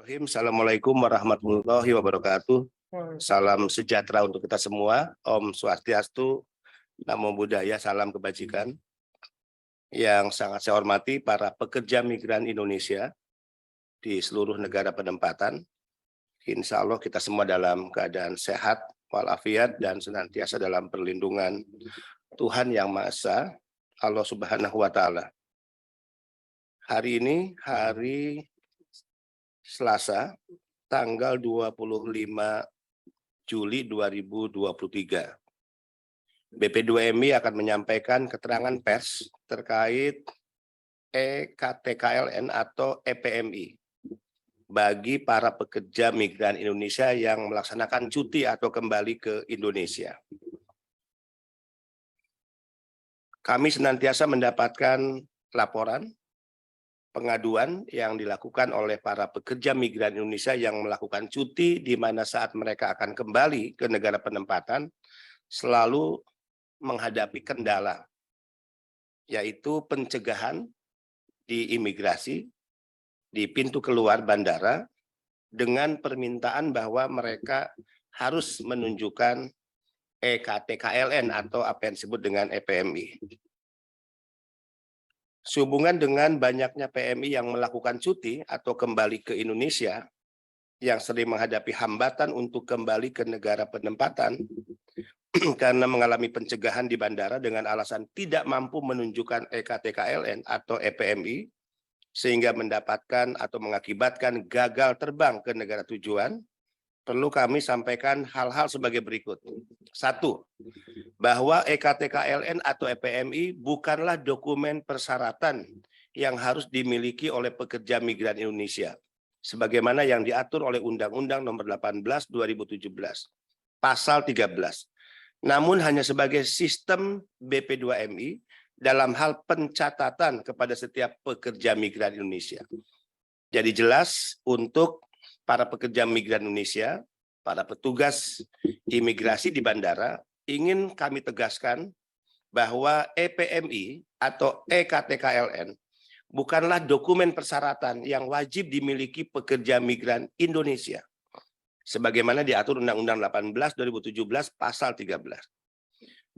Bismillahirrahmanirrahim. Assalamualaikum warahmatullahi wabarakatuh. Salam sejahtera untuk kita semua. Om Swastiastu, Namo Buddhaya, salam kebajikan. Yang sangat saya hormati para pekerja migran Indonesia di seluruh negara penempatan. Insya Allah kita semua dalam keadaan sehat, walafiat, dan senantiasa dalam perlindungan Tuhan Yang Maha Esa, Allah Subhanahu wa Ta'ala. Hari ini hari Selasa, tanggal 25 Juli 2023. BP2MI akan menyampaikan keterangan pers terkait EKTKLN atau EPMI bagi para pekerja migran Indonesia yang melaksanakan cuti atau kembali ke Indonesia. Kami senantiasa mendapatkan laporan pengaduan yang dilakukan oleh para pekerja migran Indonesia yang melakukan cuti di mana saat mereka akan kembali ke negara penempatan selalu menghadapi kendala, yaitu pencegahan di imigrasi, di pintu keluar bandara, dengan permintaan bahwa mereka harus menunjukkan EKTKLN atau apa yang disebut dengan EPMI. Sehubungan dengan banyaknya PMI yang melakukan cuti atau kembali ke Indonesia, yang sering menghadapi hambatan untuk kembali ke negara penempatan karena mengalami pencegahan di bandara dengan alasan tidak mampu menunjukkan EKTKLN atau EPMI, sehingga mendapatkan atau mengakibatkan gagal terbang ke negara tujuan, perlu kami sampaikan hal-hal sebagai berikut. 1. Bahwa EKTKLN atau EPMI bukanlah dokumen persyaratan yang harus dimiliki oleh pekerja migran Indonesia, sebagaimana yang diatur oleh Undang-Undang Nomor 18 2017, Pasal 13. Namun hanya sebagai sistem BP2MI dalam hal pencatatan kepada setiap pekerja migran Indonesia. Jadi jelas untuk para pekerja migran Indonesia, para petugas imigrasi di bandara, ingin kami tegaskan bahwa EPMI atau EKTKLN bukanlah dokumen persyaratan yang wajib dimiliki pekerja migran Indonesia, sebagaimana diatur Undang-Undang 18 2017 Pasal 13.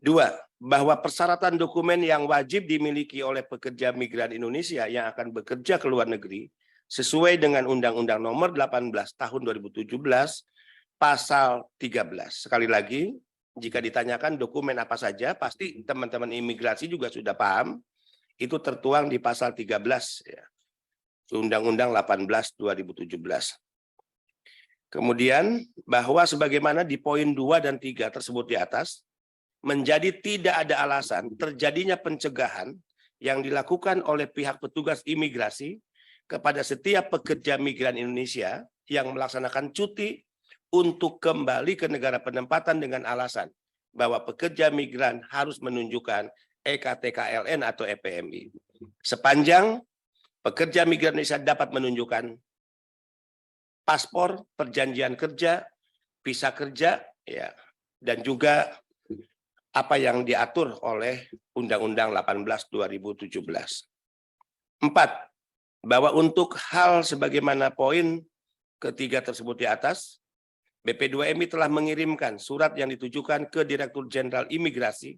2. Bahwa persyaratan dokumen yang wajib dimiliki oleh pekerja migran Indonesia yang akan bekerja ke luar negeri sesuai dengan Undang-Undang Nomor 18 Tahun 2017 Pasal 13. Sekali lagi, jika ditanyakan dokumen apa saja, pasti teman-teman imigrasi juga sudah paham. Itu tertuang di Pasal 13 ya, Undang-Undang 18 2017. Kemudian bahwa sebagaimana di poin 2 dan 3 tersebut di atas, menjadi tidak ada alasan terjadinya pencegahan yang dilakukan oleh pihak petugas imigrasi kepada setiap pekerja migran Indonesia yang melaksanakan cuti untuk kembali ke negara penempatan dengan alasan bahwa pekerja migran harus menunjukkan EKTKLN atau EPMI. Sepanjang pekerja migran Indonesia dapat menunjukkan paspor, perjanjian kerja, visa kerja, ya, dan juga apa yang diatur oleh Undang-Undang 18 2017. 4. Bahwa untuk hal sebagaimana poin ketiga tersebut di atas, BP2MI telah mengirimkan surat yang ditujukan ke Direktur Jenderal Imigrasi,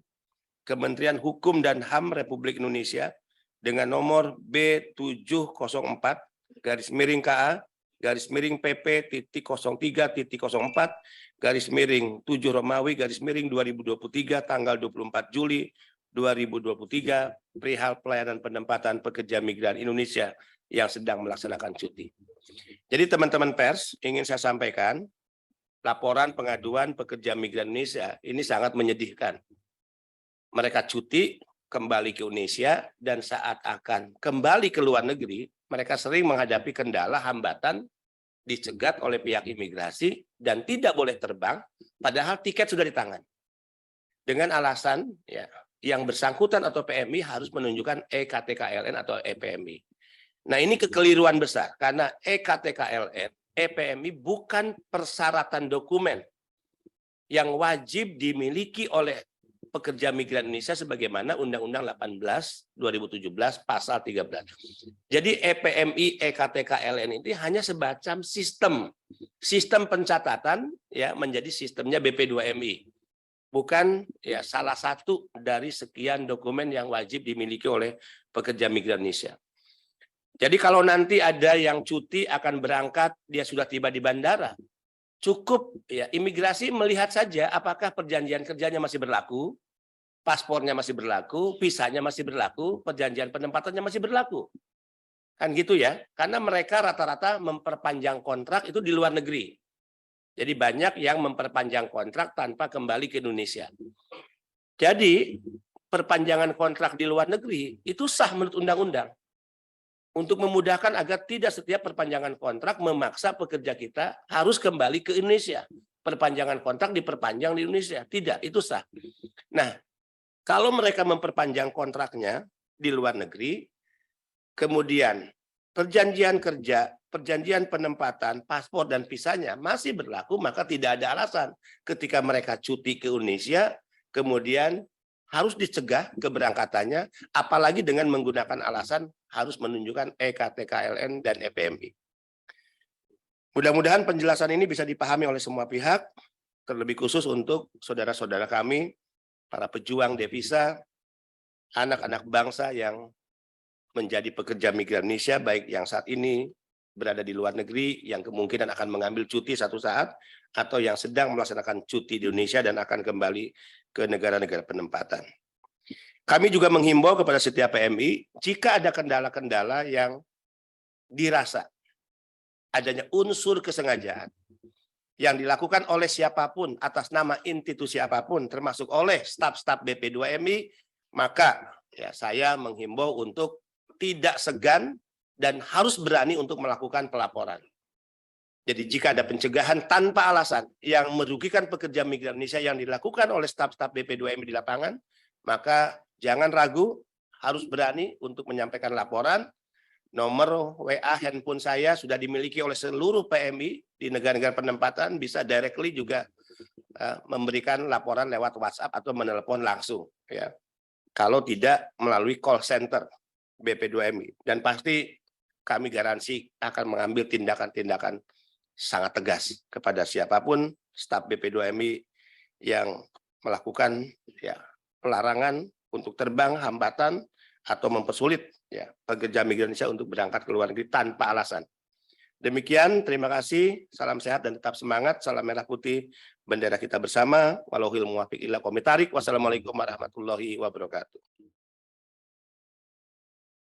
Kementerian Hukum dan HAM Republik Indonesia dengan nomor B7/MP/PP.03.04/7 tanggal 24 Juli 2023 perihal pelayanan penempatan pekerja migran Indonesia yang sedang melaksanakan cuti. Jadi teman-teman pers, ingin saya sampaikan, laporan pengaduan pekerja migran Indonesia ini sangat menyedihkan. Mereka cuti, kembali ke Indonesia, dan saat akan kembali ke luar negeri, mereka sering menghadapi kendala, hambatan, dicegat oleh pihak imigrasi, dan tidak boleh terbang, padahal tiket sudah di tangan. Dengan alasan ya, yang bersangkutan atau PMI harus menunjukkan EKTKLN atau EPMI. Nah, ini kekeliruan besar, karena EKTKLN, EPMI bukan persyaratan dokumen yang wajib dimiliki oleh pekerja migran Indonesia sebagaimana Undang-Undang 18 2017 pasal 13. Jadi EPMI, EKTKLN ini hanya semacam sistem pencatatan ya menjadi sistemnya BP2MI. Bukan ya salah satu dari sekian dokumen yang wajib dimiliki oleh pekerja migran Indonesia. Jadi kalau nanti ada yang cuti akan berangkat, dia sudah tiba di bandara, cukup ya imigrasi melihat saja apakah perjanjian kerjanya masih berlaku, paspornya masih berlaku, visanya masih berlaku, perjanjian penempatannya masih berlaku. Kan gitu ya, karena mereka rata-rata memperpanjang kontrak itu di luar negeri. Jadi banyak yang memperpanjang kontrak tanpa kembali ke Indonesia. Jadi perpanjangan kontrak di luar negeri itu sah menurut undang-undang. Untuk memudahkan agar tidak setiap perpanjangan kontrak memaksa pekerja kita harus kembali ke Indonesia. Perpanjangan kontrak diperpanjang di Indonesia. Tidak, itu sah. Nah, kalau mereka memperpanjang kontraknya di luar negeri, kemudian perjanjian kerja, perjanjian penempatan, paspor dan visanya masih berlaku, maka tidak ada alasan ketika mereka cuti ke Indonesia, kemudian harus dicegah keberangkatannya, apalagi dengan menggunakan alasan harus menunjukkan EKTKLN dan EPMI. Mudah-mudahan penjelasan ini bisa dipahami oleh semua pihak, terlebih khusus untuk saudara-saudara kami, para pejuang devisa, anak-anak bangsa yang menjadi pekerja migran Indonesia, baik yang saat ini berada di luar negeri, yang kemungkinan akan mengambil cuti satu saat, atau yang sedang melaksanakan cuti di Indonesia dan akan kembali ke negara-negara penempatan. Kami juga menghimbau kepada setiap PMI, jika ada kendala-kendala yang dirasa adanya unsur kesengajaan yang dilakukan oleh siapapun atas nama institusi apapun, termasuk oleh staf-staf BP2MI, maka ya saya menghimbau untuk tidak segan dan harus berani untuk melakukan pelaporan. Jadi jika ada pencegahan tanpa alasan yang merugikan pekerja migran Indonesia yang dilakukan oleh staf-staf BP2MI di lapangan, maka jangan ragu, harus berani untuk menyampaikan laporan. Nomor WA handphone saya sudah dimiliki oleh seluruh PMI di negara-negara penempatan, bisa directly juga memberikan laporan lewat WhatsApp atau menelepon langsung. Ya. Kalau tidak melalui call center BP2MI. Dan pasti kami garansi akan mengambil tindakan-tindakan sangat tegas kepada siapapun staf BP2MI yang melakukan ya pelarangan untuk terbang, hambatan, atau mempersulit ya pekerja migran Indonesia untuk berangkat ke luar negeri tanpa alasan. Demikian, terima kasih, salam sehat dan tetap semangat, salam merah putih, bendera kita bersama, walauhil muwafiq ila qomitarik, wassalamualaikum warahmatullahi wabarakatuh.